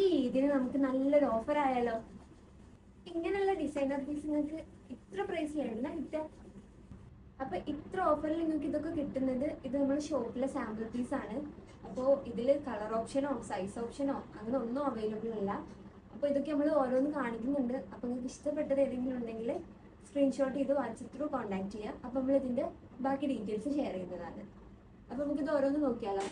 ഈ ഇതിന് നമുക്ക് നല്ലൊരു ഓഫർ ആയാലോ. ഇങ്ങനെയുള്ള ഡിസൈനർ പീസ് നിങ്ങൾക്ക് ഇത്ര പ്രൈസിലായിരുന്നു കിട്ടുക. അപ്പൊ ഇത്ര ഓഫറിൽ നിങ്ങൾക്ക് ഇതൊക്കെ കിട്ടുന്നത് ഇത് നമ്മുടെ ഷോപ്പിലെ സാമ്പിൾ പീസ് ആണ്. അപ്പോൾ ഇതിൽ കളർ ഓപ്ഷനോ സൈസ് ഓപ്ഷനോ അങ്ങനെ ഒന്നും അവൈലബിൾ അല്ല. അപ്പോൾ ഇതൊക്കെ നമ്മൾ ഓരോന്ന് കാണിക്കുന്നുണ്ട്. അപ്പോൾ നിങ്ങൾക്ക് ഇഷ്ടപ്പെട്ടത് ഏതെങ്കിലും ഉണ്ടെങ്കിൽ സ്ക്രീൻഷോട്ട് ചെയ്ത് വാട്സപ്പ് ത്രൂ കോൺടാക്ട് ചെയ്യുക. അപ്പോൾ നമ്മൾ ഇതിൻ്റെ ബാക്കി ഡീറ്റെയിൽസ് ഷെയർ ചെയ്യുന്നതാണ്. അപ്പോൾ നമുക്കിത് ഓരോന്ന് നോക്കിയാലോ.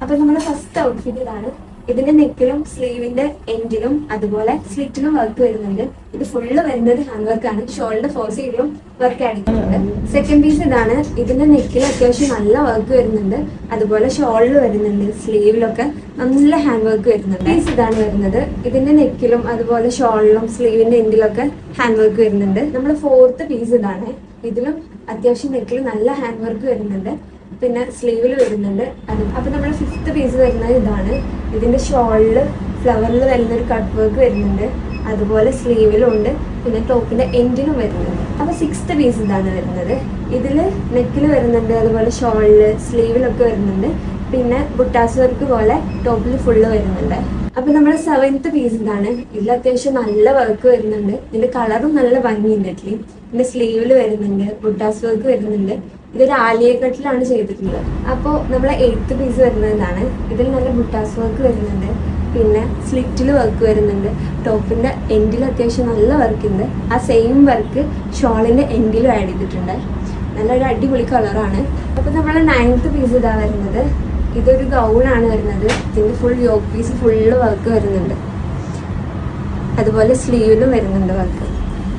അപ്പോൾ നമ്മുടെ ഫസ്റ്റ് ഔട്ട്ഫിറ്റ് ഇതാണ്. ഇതിന്റെ നെക്കിലും സ്ലീവിന്റെ എൻഡിലും അതുപോലെ സ്ലിറ്റിലും വർക്ക് വരുന്നുണ്ട്. ഇത് ഫുള്ള് വരുന്നത് ഹാൻഡ് വർക്കാണ്. ഷോളിന്റെ ഫോർ സൈഡിലും വർക്ക് അടിക്കുന്നുണ്ട്. സെക്കൻഡ് പീസ് ഇതാണ്. ഇതിന്റെ നെക്കിൽ അത്യാവശ്യം നല്ല വർക്ക് വരുന്നുണ്ട്. അതുപോലെ ഷോളിൽ വരുന്നുണ്ട്, സ്ലീവിലൊക്കെ നല്ല ഹാൻഡ് വർക്ക് വരുന്നുണ്ട്. പീസ് ഇതാണ് വരുന്നത്. ഇതിന്റെ നെക്കിലും അതുപോലെ ഷോളിലും സ്ലീവിന്റെ എൻഡിലൊക്കെ ഹാൻഡ് വർക്ക് വരുന്നുണ്ട്. നമ്മുടെ ഫോർത്ത് പീസ് ഇതാണ്. ഇതിലും അത്യാവശ്യം നെക്കിൽ നല്ല ഹാൻഡ് വർക്ക് വരുന്നുണ്ട്, പിന്നെ സ്ലീവിൽ വരുന്നുണ്ട്. അപ്പൊ നമ്മുടെ ഫിഫ്ത്ത് പീസ് വരുന്നത് ഇതാണ്. ഇതിന്റെ ഷോളില് ഫ്ലവറിൽ വരുന്നൊരു കട്ട് വർക്ക് വരുന്നുണ്ട്, അതുപോലെ സ്ലീവിലും ഉണ്ട്, പിന്നെ ടോപ്പിന്റെ എൻഡിലും വരുന്നുണ്ട്. അപ്പൊ സിക്സ്ത് പീസ് ഇതാണ് വരുന്നത്. ഇതില് നെക്കിൽ വരുന്നുണ്ട്, അതുപോലെ ഷോളില് സ്ലീവിലൊക്കെ വരുന്നുണ്ട്, പിന്നെ ബുട്ടാസ് വർക്ക് പോലെ ടോപ്പിൽ ഫുള്ള് വരുന്നുണ്ട്. അപ്പൊ നമ്മുടെ സെവൻത്ത് പീസ് ഇതാണ്. ഇതിൽ അത്യാവശ്യം നല്ല വർക്ക് വരുന്നുണ്ട്. ഇതിന്റെ കളറും നല്ല ഭംഗിയുണ്ട്. പിന്നെ സ്ലീവിൽ വരുന്നുണ്ട്, ബുട്ടാസ് വർക്ക് വരുന്നുണ്ട്. ഇതൊരു ആലിയ കട്ടിലാണ് ചെയ്തിട്ടുള്ളത്. അപ്പോൾ നമ്മളെ എയ്ത്ത് പീസ് വരുന്നതാണ്. ഇതിൽ നല്ല ബുട്ടാസ് വർക്ക് വരുന്നുണ്ട്, പിന്നെ സ്ലിറ്റിൽ വർക്ക് വരുന്നുണ്ട്, ടോപ്പിന്റെ എൻഡിൽ അത്യാവശ്യം നല്ല വർക്ക് ഉണ്ട്. ആ സെയിം വർക്ക് ഷോളിന്റെ എൻഡിലും ആഡ് ചെയ്തിട്ടുണ്ട്. നല്ലൊരു അടിപൊളി കളറാണ്. അപ്പോൾ നമ്മളെ നയൻത്ത് പീസ് ഇതാ വരുന്നത്. ഇതൊരു ഗൗണാണ് വരുന്നത്. ഇതിന്റെ full yoke piece full work വരുന്നുണ്ട്, അതുപോലെ സ്ലീവിലും വരുന്നുണ്ട് വർക്ക്.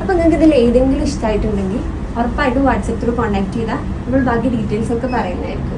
അപ്പോൾ നിങ്ങൾക്ക് ഇതിൽ ഏതെങ്കിലും ഇഷ്ടമായിട്ടുണ്ടെങ്കിൽ ഉറപ്പായിട്ടും വാട്സപ്പ് ത്രൂ കോൺടാക്ട് ചെയ്താൽ നമ്മൾ ബാക്കി ഡീറ്റെയിൽസ് ഒക്കെ പറയുന്നതായിരിക്കും.